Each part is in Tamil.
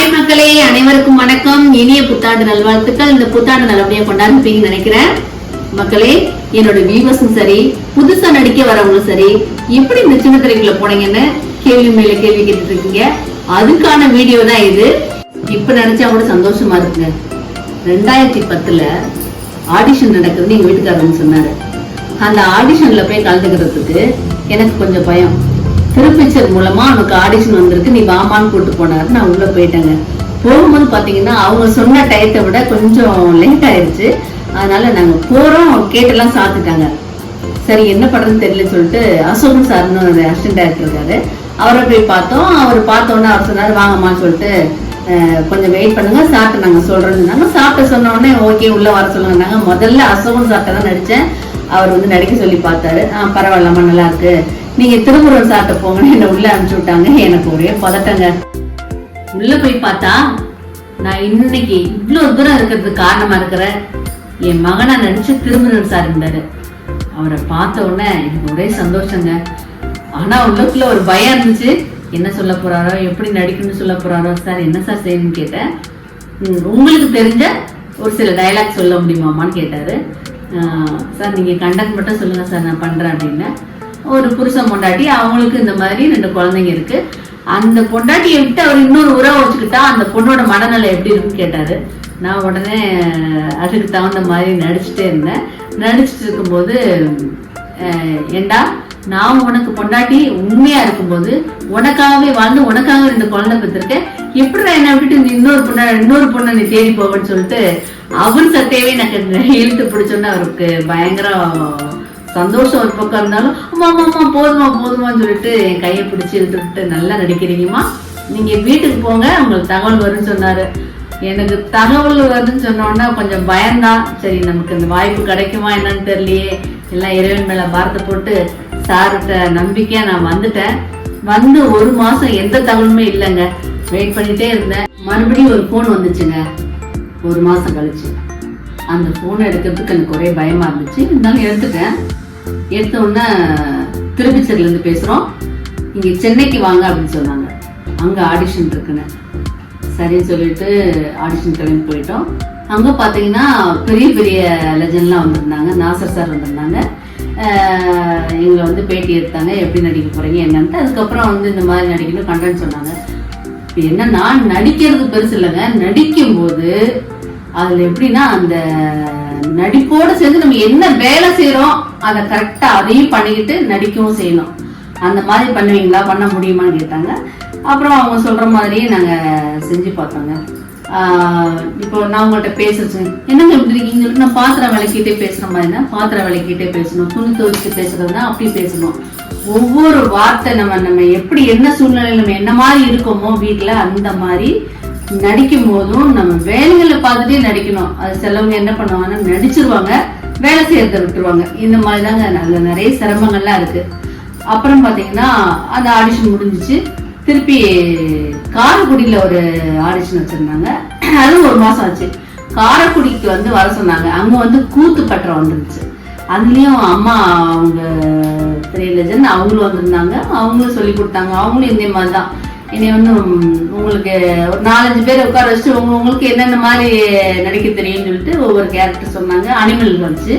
ஹாய் மக்களே, அனைவருக்கும் வணக்கம். இனிய புத்தாண்டு நல்வாழ்த்துக்கள். இந்த புத்தாண்டு நல்லபடியா கொண்டாடுப்பீங்கன்னு நினைக்கிறேன். மக்களே, என்னோட வியூவர்ஸும் சரி, புதுசா நடிக்க வரவங்களும் சரி, எப்படி இந்த சின்ன திரைக்குள்ள போனீங்கன்னு கேள்வி மேல கேள்வி கேட்டுட்டு இருக்கீங்க. அதுக்கான வீடியோ தான் இது. இப்ப நினைச்சா கூட சந்தோஷமா இருக்குங்க. 2010 ஆடிஷன் நடக்குதுன்னு எங்க வீட்டுக்காரங்க சொன்னாரு. அந்த ஆடிஷன்ல போய் கலந்துக்கிறதுக்கு எனக்கு கொஞ்சம் பயம். திருப்பிச்சர் மூலமா அவனுக்கு ஆடிஷன் வந்திருக்கு, நீ வாமான்னு கூட்டு போனாரு. நான் உள்ள போயிட்டேங்க. போகும்போது பாத்தீங்கன்னா அவங்க சொன்ன டயத்தை விட கொஞ்சம் லேட் ஆயிடுச்சு. அதனால நாங்க போறோம், கேட்டெல்லாம் சாத்துட்டாங்க. சரி என்ன பண்றதுன்னு தெரியல சொல்லிட்டு அசோகன் சார்னு ஒரு அசிஸ்டன்ட் டைரக்டர் இருக்காரு, அவரை போய் பார்த்தோம். அவர் பார்த்தோன்னே அவர் சொன்னாரு வாங்கம்மான்னு சொல்லிட்டு கொஞ்சம் வெயிட் பண்ணுங்க, சாப்பிட்டு நாங்க சொல்றோம்னு சொன்னாங்க. சாப்பிட்டு சொன்ன உடனே ஓகே உள்ள வர சொல்லுங்க. முதல்ல அசோகன் சாப்பிட்ட தான் நடிச்சேன். அவர் வந்து நடிக்க சொல்லி பார்த்தாரு. பரவாயில்லாம நல்லா இருக்கு, நீங்க திருமுருகன் சாப்பிட்ட போங்கன்னு என்ன உள்ள அனுப்பிச்சு விட்டாங்க. எனக்கு ஒரே பதட்டங்க. உள்ள போய் பார்த்தா நான் இன்னைக்கு இவ்வளவு தூரம் இருக்கிறதுக்கு காரணமா இருக்கிற என் மகனா நடிச்சு திருமுருகன் சார் இருந்தாரு. அவரை பார்த்த உடனே எனக்கு ஒரே சந்தோஷங்க. ஆனா உள்ளுக்குள்ள ஒரு பயம் இருந்துச்சு. என்ன சொல்ல போறாரோ, எப்படி நடிக்கணும்னு சொல்ல போறாரோ. சார் என்ன சார் செய்யணும்னு கேட்டேன். உங்களுக்கு தெரிஞ்ச ஒரு சில டைலாக் சொல்ல முடியுமாமான்னு கேட்டாரு. சார் நீங்க கண்டக்ட் மட்டும் சொல்லுங்க சார், நான் பண்றேன் அப்படின்னு. ஒரு புருஷன் பொண்டாட்டி, அவங்களுக்கு இந்த மாதிரி 2 குழந்தைங்க இருக்கு. அந்த பொண்டாட்டியை விட்டு அவர் இன்னொரு உறவை வச்சுக்கிட்டா அந்த பொண்ணோட மனநிலை எப்படி இருக்குன்னு கேட்டாரு. நான் உடனே அதுக்கு தகுந்த மாதிரி நடிச்சுட்டே இருந்தேன். நடிச்சுட்டு இருக்கும்போது, ஏண்டா நான் உனக்கு பொண்டாட்டி உண்மையா இருக்கும்போது உனக்காகவே வாழ்ந்து உனக்காக 2 குழந்தை பெற்றிருக்கேன், எப்படி என்ன விட்டுட்டு இன்னொரு பொண்ணை நீ தேடி போவேன்னு சொல்லிட்டு அவர் சட்டையவே எனக்கு இழுத்து பிடிச்சோன்னு அவருக்கு பயங்கர சந்தோஷம் ஒரு பக்கம் இருந்தாலும், அம்மா அம்மா போதுமா போதுமான்னு சொல்லிட்டு என் கையை பிடிச்சி இழுத்துட்டு நல்லா நடிக்கிறீங்கம்மா, நீங்க வீட்டுக்கு போங்க உங்களுக்கு தகவல் வரும்னு சொன்னாரு. எனக்கு தகவல் வருதுன்னு சொன்னோன்னா கொஞ்சம் பயம்தான். சரி நமக்கு இந்த வாய்ப்பு கிடைக்குமா என்னன்னு தெரியலையே, எல்லாம் இறைவன் மேல பாரத்தை போட்டு சார்கிட்ட நம்பிக்கையா நான் வந்துட்டேன். வந்து 1 மாசம் எந்த தகவலுமே இல்லைங்க. வெயிட் பண்ணிட்டே இருந்தேன். மறுபடியும் ஒரு போன் வந்துச்சுங்க 1 மாசம் கழிச்சு. அந்த போனை எடுக்கிறதுக்கு எனக்கு ஒரே பயமா இருந்துச்சு. இருந்தாலும் எடுத்துட்டேன். எடுத்த உடனே திருப்பிச்சர்ல இருந்து பேசுறோம், இங்க சென்னைக்கு வாங்க அப்படின்னு சொன்னாங்க. அங்க ஆடிஷன் இருக்குன்னு சரின்னு சொல்லிட்டு ஆடிஷன் கிளம்பி போயிட்டோம். அங்க பாத்தீங்கன்னா பெரிய பெரிய லெஜண்ட்லாம் வந்திருந்தாங்க. நாசர் சார் வந்திருந்தாங்க. எங்களை வந்து பேட்டி எடுத்தாங்க, எப்படி நடிக்க போறீங்க என்னன்ட்டு. அதுக்கப்புறம் வந்து இந்த மாதிரி நடிக்கணும் கண்டென்ட் சொன்னாங்க. என்னன்னா நடிக்கிறது பெருசு இல்லைங்க, நடிக்கும் போது அதுல எப்படின்னா அந்த நடிப்போடு சேர்ந்து நம்ம என்ன வேலை செய்யறோம் அதை கரெக்டா அதையும் பண்ணிக்கிட்டு நடிக்கவும் செய்யணும். அந்த மாதிரி பண்ணுவீங்களா, பண்ண முடியுமான்னு கேட்டாங்க. அப்புறம் அவங்க சொல்ற மாதிரியே நாங்க செஞ்சு பார்த்தோங்க. இப்போ நான் உங்கள்கிட்ட பேசுறேன், என்னங்க எப்படி இருக்கீங்க, நான் பாத்திரம் விளக்கிட்டே பேசுற மாதிரினா பாத்திரம் விளக்கிட்டே பேசணும், துணி துவைச்சு பேசுறதுனா அப்படி பேசணும். ஒவ்வொரு வார்த்தை நம்ம எப்படி என்ன சூழ்நிலையில நம்ம என்ன மாதிரி இருக்கோமோ வீட்டுல அந்த மாதிரி நடிக்கும் போதும் நம்ம வேலைகளை பார்த்துட்டே நடிக்கணும். அது சிலவங்க என்ன பண்ணுவாங்கன்னா நடிச்சிருவாங்க, வேலை செய்யறத விட்டுருவாங்க. இந்த மாதிரி தாங்க நல்ல நிறைய சிரமங்கள்லாம் இருக்கு. அப்புறம் பாத்தீங்கன்னா அந்த ஆடிஷன் முடிஞ்சிச்சு. திருப்பி காரைக்குடியில ஒரு ஆடிஷன் வச்சிருந்தாங்க. அதுவும் 1 மாசம் ஆச்சு. காரைக்குடிக்கு வந்து வர சொன்னாங்க. அங்க வந்து கூத்து பற்றம் வந்துருச்சு. அதுலயும் அம்மா அவங்க பெரிய லெஜண்ட் அவங்களும் வந்திருந்தாங்க. அவங்களும் சொல்லி கொடுத்தாங்க. அவங்களும் இந்த மாதிரி தான் என்னை வந்து உங்களுக்கு ஒரு 4-5 பேர் உட்கார வச்சுட்டு உங்களுக்கு என்னென்ன மாதிரி நடிக்க தெரியும்னு சொல்லிட்டு ஒவ்வொரு கேரக்டர் சொன்னாங்க. அனிமல் வந்துச்சு.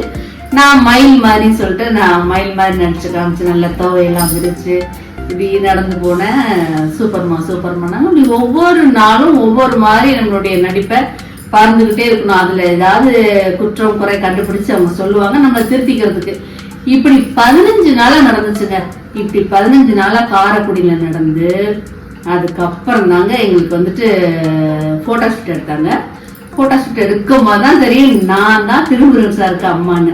நான் மயில் மாதிரின்னு சொல்லிட்டு நான் மயில் மாதிரி நடிச்சு காமிச்சு நல்ல தோவையெல்லாம் விரிச்சு இப்படி நடந்து போனேன். சூப்பர்மானாங்க. இப்படி ஒவ்வொரு நாளும் ஒவ்வொரு மாதிரி நம்மளுடைய நடிப்பை பறந்துகிட்டே இருக்கணும். அதுல ஏதாவது குற்றம் குறை கண்டுபிடிச்சு அவங்க சொல்லுவாங்க, நம்ம திருத்திக்கிறதுக்கு. இப்படி 15 நாளா நடந்துச்சுங்க. இப்படி 15 நாளா காரைக்குடியில நடந்து அதுக்கப்புறம் தாங்க எங்களுக்கு வந்துட்டு போட்டோ ஷூட் எடுத்தாங்க. போட்டோ ஷூட் எடுக்கும் போதுதான் தெரியும் நான் தான் திருமுருகன் சாருக்கு அம்மான்னு.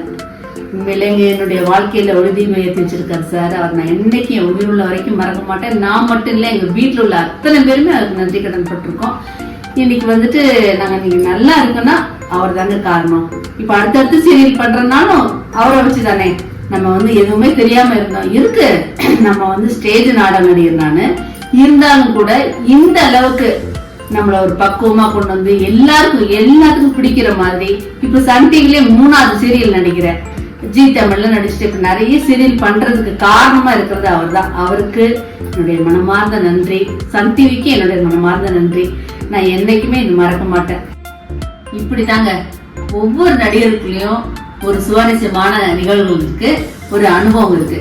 உண்மையிலேங்க என்னுடைய வாழ்க்கையில உறுதியை ஏற்றி வச்சிருக்காரு சார். அவர் நான் என்னைக்கு என் உயிர் உள்ள வரைக்கும் மறக்க மாட்டேன். நான் மட்டும் இல்லை, எங்க வீட்டுல உள்ள அத்தனை பேருமே அதுக்கு நன்றி கடன் பட்டிருக்கோம். இன்னைக்கு வந்துட்டு நாங்க நீங்க நல்லா இருக்குன்னா அவர் தாங்க காரணம். இப்ப அடுத்தடுத்து சீரியல் பண்றதுனாலும் அவரை வச்சுதானே. நம்ம வந்து எதுவுமே தெரியாம இருந்தோம். இருக்கு நம்ம வந்து ஸ்டேஜ் நாடக நடிகர் நானு. இருந்தாலும் கூட இந்த அளவுக்கு நம்மள ஒரு பக்குவமா கொண்டு வந்து எல்லாத்துக்கும் பிடிக்கிற மாதிரி இப்ப சன் டிவிலே 3வது சீரியல் நடிக்கிறேன். ஜி தமிழ்ல நடிச்சுட்டு இப்ப நிறைய சீரியல் பண்றதுக்கு காரணமா இருக்கிறது அவர்தான். அவருக்கு என்னுடைய மனமார்ந்த நன்றி. சன் டிவிக்கு என்னுடைய மனமார்ந்த நன்றி. நான் என்னைக்குமே இது மறக்க மாட்டேன். இப்படிதாங்க ஒவ்வொரு நடிகருக்குள்ளயும் ஒரு சுவாரஸ்யமான நிகழ்வுகள் இருக்கு, ஒரு அனுபவம் இருக்கு.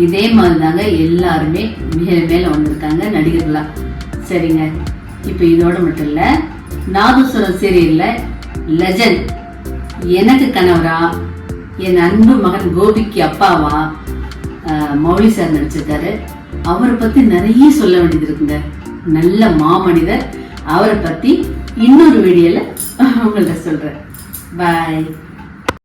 இதே மாதிரிதாங்க எல்லாருமே மேல மேல வந்திருக்காங்க நடிகர்களா. சரிங்க, இப்ப இதோட மட்டும் இல்ல, நாதஸ்வரம் சீரியல்ல லெஜண்ட் எனக்கு கணவரா, என் அன்பு மகன் கோபிக்கு அப்பாவா மௌலி சார் நடிச்சிருக்காரு. அவரை பத்தி நிறைய சொல்ல வேண்டியது இருக்குங்க. நல்ல மாமனிதர். அவரை பத்தி இன்னொரு வீடியோல உங்கள்ட்ட சொல்றேன். பாய்.